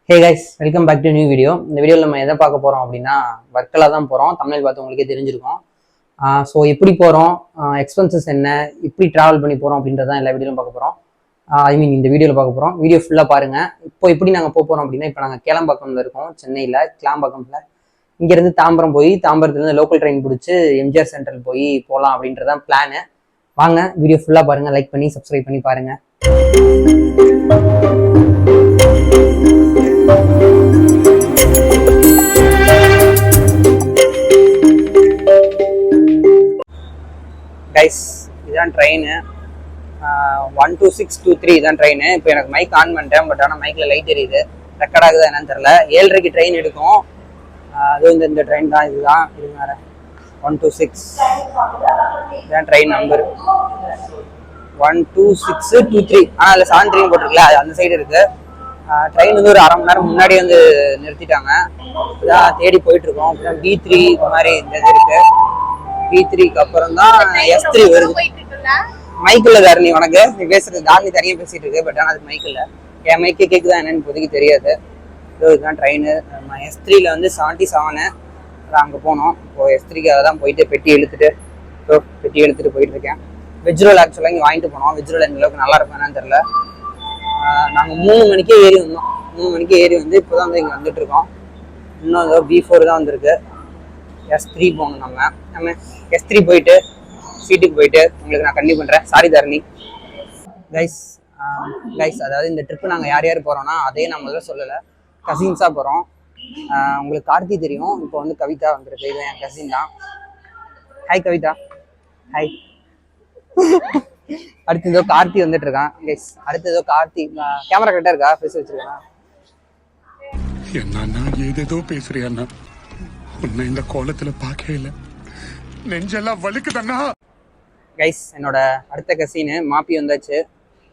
Hey guys, welcome back to new video. இந்த வீடியோவில் நம்ம எதை பார்க்க போகிறோம் அப்படின்னா வர்க்கலா தான் போகிறோம். தமிழ் பார்த்து உங்களுக்கே தெரிஞ்சிருக்கும். ஸோ எப்படி போகிறோம், எக்ஸ்பென்சஸ் என்ன, எப்படி ட்ராவல் பண்ணி போகிறோம் அப்படின்றதான் எல்லா வீடியோலும் பார்க்க போகிறோம். இந்த வீடியோவில் பார்க்க போகிறோம். வீடியோ ஃபுல்லாக பாருங்கள். இப்போ எப்படி நாங்கள் போகிறோம் அப்படின்னா, இப்போ நாங்கள் கேளம்பாக்கம்ல இருக்கோம், சென்னையில் கிளாம்பாக்கம்ல. இங்கேருந்து தாம்பரம் போய் தாம்பரத்துலேருந்து லோக்கல் ட்ரெயின் பிடிச்சி எம்ஜிஆர் சென்ட்ரல் போய் போகலாம் அப்படின்றதான் பிளானு. வாங்க வீடியோ ஃபுல்லாக பாருங்கள், லைக் பண்ணி சப்ஸ்கிரைப் பண்ணி பாருங்கள். கைஸ், இதுதான் ட்ரெயின் 12623 இதான் ட்ரெயின். இப்போ எனக்கு மைக் ஆன் பண்ணிட்டேன், பட் ஆனால் மைக்கில் லைட் எரியுது. ரெக்கார்ட் ஆகுதா என்னன்னு தெரில. 7:30க்கு ட்ரெயின் எடுக்கும். அதுவும் இந்த ட்ரெயின் தான். இதுதான் இது வேறு 126 இதுதான் ட்ரெயின் நம்பர் 12623. ஆனால் அதில் 73 போட்டிருக்குல்ல, அது அந்த சைடு இருக்குது. ட்ரெயின் வந்து ஒரு அரை மணி நேரம் முன்னாடி வந்து நிறுத்திட்டாங்க. இதான் தேடி போயிட்டுருக்கோம். அப்புறம் B3 இந்த மாதிரி இந்த இது இருக்குது. B3க்கு அப்புறம் தான் S3 வருது. மைக்கில் தாரணி, உனக்கு நீ பேசுறது தாரணி தனியாக பேசிட்டு இருக்கு, பட் ஆனால் அது மைக்கில் என் மைக்கு கேட்குதா என்னன்னு இப்போதைக்கு தெரியாது. இதுதான் ட்ரெயின். S3ல வந்து 77 அங்கே போனோம். இப்போ S3க்காக தான் போயிட்டு பெட்டி இழுத்துட்டு போயிட்டு இருக்கேன். வெஜ் ரோல் ஆக்சுவலாக இங்கே வாங்கிட்டு போனோம். வெஜ் ரோல் எந்த அளவுக்கு நல்லா இருக்கும் என்னன்னு தெரில. நாங்கள் 3 மணிக்கே ஏறி வந்தோம். 3 மணிக்கு ஏறி வந்து இப்போ தான் வந்து இங்கே வந்துட்டு இருக்கோம். இன்னும் B4 தான் வந்திருக்கு. S3 போகணும். நம்ம S3 போயிட்டு சீட்டுக்கு போயிட்டு உங்களுக்கு நான் கண்டிப்பாக பண்ணுறேன். சாரி தரணி. கைஸ், அதாவது இந்த ட்ரிப்பு நாங்கள் யார் யார் போகிறோன்னா அதே நான் முதல்ல சொல்லலை, கசின்ஸாக போகிறோம். உங்களுக்கு கார்த்தி தெரியும். இப்போ வந்து கவிதா வந்துருக்கு. இது என் கசின் தான். ஹாய் கவிதா. ஹாய். அடுத்து ஏதோ கார்த்தி வந்துட்டு இருக்கான். கைஸ், அடுத்து ஏதோ கார்த்தி. கேமரா கரெக்டாக இருக்கா? ஃபேஸ் வச்சிருக்கா? என்ன ஏதேதோ பேசுறியா? உன்னை இந்த கோலத்துல பார்க்கவே இல்லை, நெஞ்செல்லாம் வலிக்குதண்ணா. கைஸ், என்னோட அடுத்த கசின்னு மாப்பி வந்தாச்சு.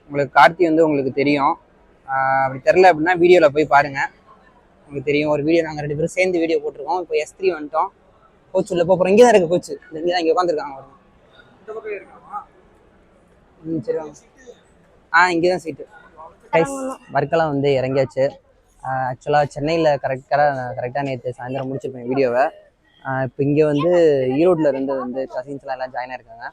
உங்களுக்கு கார்த்தி வந்து உங்களுக்கு தெரியும். அப்படி தெரில அப்படின்னா வீடியோவில் போய் பாருங்கள், உங்களுக்கு தெரியும். ஒரு வீடியோ நாங்கள் 2 பேரும் சேர்ந்து வீடியோ போட்டிருக்கோம். இப்போ S3 வந்துட்டோம். கோச் உள்ள போகிறோம். இங்கே தான் இருக்குது கோச்சு. இங்கே தான் இங்கே உட்காந்துருக்காங்க. சரி வாங்க. இங்கே தான் சீட்டு. கைஸ், வர்க்கலா வந்து இறங்கியாச்சு. ஆக்சுவலாக சென்னையில் கரெக்டாக நேற்று சாயந்தரம் முடிச்சிருப்பேன் வீடியோவை. இப்போ இங்கே வந்து ஈரோட்டில் இருந்து வந்து கசின்ஸ்லாம் எல்லாம் ஜாயின் ஆயிருக்காங்க.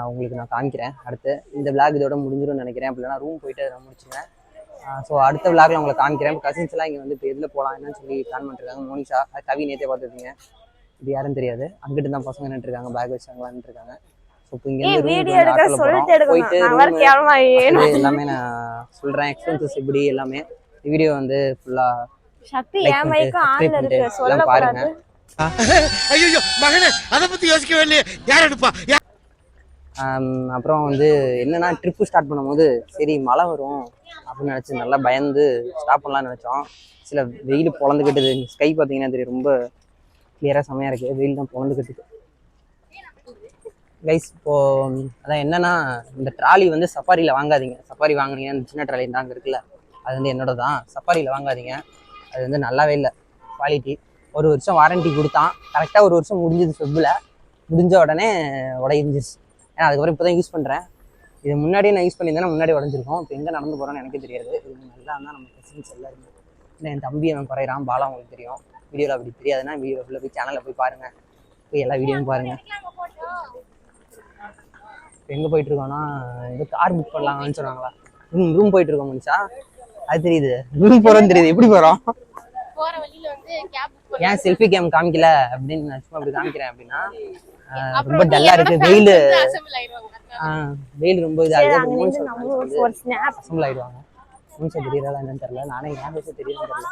உங்களுக்கு நான் காமிக்கிறேன். அடுத்து இந்த விளாக் இதோட முடிஞ்சிடும்னு நினைக்கிறேன். அப்படின்னா ரூம் போயிட்டு அதை முடிச்சுவேன். ஸோ அடுத்த விளாக்ல உங்களை காமிக்கிறேன். இப்போ கசின்ஸ் எல்லாம் இங்கே வந்து இப்போ எதில் போகலாம் என்னன்னு சொல்லி பிளான் பண்ணிருக்காங்க. மோனிஷா, கவி நேற்றே பார்த்துருக்கீங்க. இது யாரும் தெரியாது. அங்கிட்டு தான் பசங்க நின்றுருக்காங்க, பேக் வச்சாங்களான்னு இருக்காங்க. ஸோ இப்போ இங்கே போயிட்டு எல்லாமே நான் சொல்கிறேன். எக்ஸ்பென்சஸ் எப்படி எல்லாமே வீடியோ வந்து ஃபுல்லா பாருங்க. அப்புறம் வந்து என்னன்னா, ட்ரிப்பு ஸ்டார்ட் பண்ணும்போது சரி மழை வரும் அப்படின்னு நினைச்சு நல்லா பயந்து ஸ்டாப் பண்ணலாம்னு நினைச்சோம். சில வெயில் பொழந்துக்கிட்டது. ஸ்கை பார்த்தீங்கன்னா தெரியும், ரொம்ப கிளியரா செமையா இருக்கு. வெயில் தான் பொழந்துக்கிட்டு. கைஸ், இப்போ அதான் என்னன்னா, இந்த ட்ராலி வந்து சஃபாரியில் வாங்காதீங்க. சஃபாரி வாங்கினீங்கன்னா சின்ன ட்ராலி தான் அங்கே இருக்குல்ல, அது வந்து என்னோட தான். சஃபாரியில் வாங்காதீங்க. அது வந்து நல்லாவே இல்லை குவாலிட்டி. 1 வருஷம் வாரண்டி கொடுத்தான். கரெக்டாக 1 வருஷம் முடிஞ்சது. ஃபெப்பில் முடிஞ்ச உடனே உடைஞ்சிருச்சு. ஏன்னா அதுக்கப்புறம் இப்போ தான் யூஸ் பண்ணுறேன். இது முன்னாடியே நான் யூஸ் பண்ணியிருந்தேன்னா முன்னாடி உடஞ்சிருக்கும். இப்போ எங்கே நடந்து போகிறோன்னு எனக்கு தெரியாது. இது நல்லா இருந்தால் நம்ம கசின்ஸ் எல்லாருமே. இல்லை, என் தம்பி அவன் குறையிறான். பாலா உங்களுக்கு தெரியும். வீடியோவில் அப்படி தெரியாதுன்னா வீடியோவில் போய் சேனலில் போய் பாருங்கள். போய் எல்லா வீடியோவும் பாருங்கள். இப்போ எங்கே போயிட்டுருக்கோன்னா, இது கார் புக் பண்ணலாங்கன்னு சொன்னாங்களா? ரூம் போயிட்டுருக்கோம் மனுஷா. அது தெரியுது. ரூம் போகிறோன்னு தெரியுது. எப்படி போகிறோம்? ஏன் செல்ஃபி கேம் காமிக்கல அப்படின்னு நான் சும்மா அப்படி காமிக்கிறேன். அப்படின்னா ரொம்ப டல்லா இருக்கு. வெயில் ரொம்ப இதாகுது. அசம்பிள் ஆயிடுவாங்க. மூஞ்ச தெரியறதா என்னன்னு தெரியல. நானே ஏன் பேச தெரியும் தெரியல.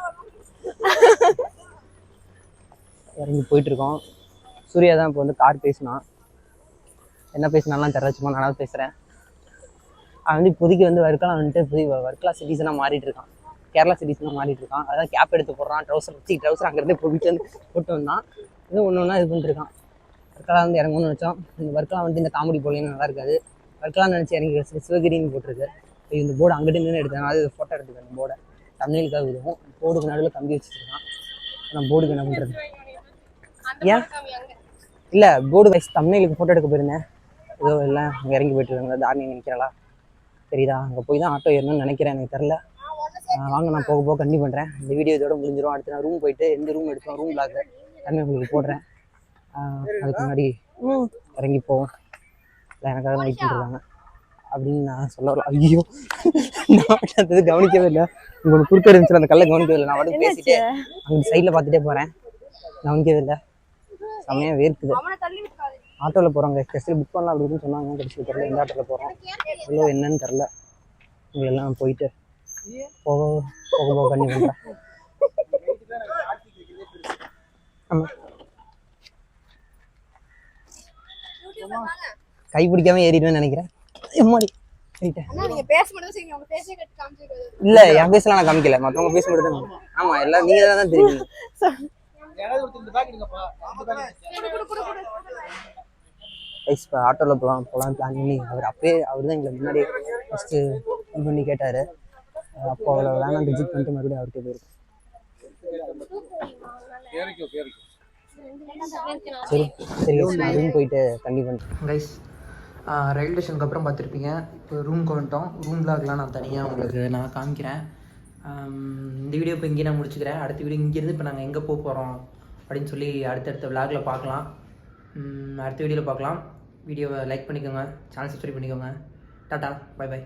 இறங்கி போயிட்டு இருக்கோம். சூர்யா தான் இப்போ வந்து கார் பேசினான். என்ன பேசினாலாம் தெரியல, சும்மா நானாவது பேசுறேன். அவன் வந்து இப்போதைக்கு வந்து வர்க்கலா வந்துட்டு வர்க்கலா சிட்டிசனாக மாறிட்டு இருக்கான். கேரளா சிட்டிசனாக மாறிட்டு இருக்கான். அதான் கேப் எடுத்து போடுறான். ட்ரௌசர் அங்கேருந்து இப்போ வீட்டில் வந்து போட்டு வந்தான். இன்னும் ஒன்று இது பண்ணிருக்கான். வர்க்கலா வந்து இறங்கணும்னு நினச்சோம். இந்த வர்க்கலா வந்து இந்த காமெடி போலேன்னு நல்லா இருக்காது. வர்க்கலான்னு நினச்சி இறங்கி சிவகிரின்னு போட்டிருக்கு. இந்த போர்டு அங்கிட்டு நின்று எடுத்தேன். அது ஃபோட்டோ எடுத்துக்கேன். இந்த போர்டை தமிழுக்காக விடுவோம். போர்டுக்கு நடுவில் கம்பி வச்சுருக்கான். நான் போர்டுக்கு என்ன பண்ணுறது? ஏன் இல்லை, போர்டு வைஸ் தமிழுக்கு ஃபோட்டோ எடுக்க போயிருந்தேன். ஏதோ இல்லை, அங்கே இறங்கி போயிட்டு இருக்காங்க. தாரணி நினைக்கிறாளா தெரியுதா? அங்கே போய் தான் ஆட்டோ ஏறணும்னு நினைக்கிறேன். எனக்கு தெரில. வாங்க நான் போக போக கண்டிப்பாக பண்ணுறேன். இந்த வீடியோ இதோட முடிஞ்சிடும். அடுத்து நான் ரூம் போயிட்டு எந்த ரூம் எடுத்தோம் ரூம் பிளாக் எல்லாமே உங்களுக்கு போடுறேன். அதுக்கு முன்னாடி இறங்கி போவோம். இல்லை எனக்காக தான் வெயிட் பண்ணிருக்காங்க அப்படின்னு நான் சொல்ல வரல. ஐயோ நான் அது கவனிக்கவே இல்லை. உங்களுக்கு குறுக்க இருந்துச்சு அந்த கல்லை கவனிக்கவே இல்லை. நான் வந்து பேசிட்டு அங்கே சைடில் பார்த்துட்டே போகிறேன். கவனிக்கவே இல்லை. செம்மையாக வேர்க்குது. ஆட்டோவில் போகிறாங்க. ஸ்பெஷல் புக் பண்ணலாம் அப்படின்னு சொன்னாங்க. கடைசி தெரியல எந்த ஆட்டோவில் போகிறோம் எவ்வளோ என்னன்னு தெரில. இங்கே எல்லாம் போயிட்டு போக போக போக கண்ணி பண்ணுறேன். ஆமாம் கை பிடிக்காம ஏறிடுவேன்னு நினைக்கிறேன். இல்ல என் பேசலாம் நான் காமிக்கல. மத்தவங்க பேச மட்டும் தான். ஆமா எல்லாம் நீங்க தான் தெரியும். ஆட்டோல போலாம் பிளான் பண்ணி அவர் தான் எங்களை முன்னாடி ஃபர்ஸ்ட் இது பண்ணி கேட்டாரு. அப்போ அவளை வேணாம் ரிஜெக்ட் பண்ணிட்டு மறுபடியும் அவர்கிட்ட போயிருக்கோம். சரி சரி ரூம் போயிட்டு கண்டிப்பாக பண்ணுறேன் கைஸ். ரயில்வே ஸ்டேஷனுக்கு அப்புறம் பார்த்துருப்பீங்க. இப்போ ரூம்க்கு வந்துட்டோம். ரூம் பிளாக்லாம் நான் தனியாக உங்களுக்கு நான் காமிக்கிறேன். இந்த வீடியோ இப்போ இங்கே நான் முடிச்சுக்கிறேன். அடுத்த வீடியோ இங்கேருந்து இப்போ நாங்கள் எங்கே போக போகிறோம் அப்படின்னு சொல்லி அடுத்தடுத்த விளாகில் பார்க்கலாம். அடுத்த வீடியோவில் பார்க்கலாம். வீடியோவை லைக் பண்ணிக்கோங்க, சேனல் சப்ஸ்கிரைப் பண்ணிக்கோங்க. டாட்டா பை பை.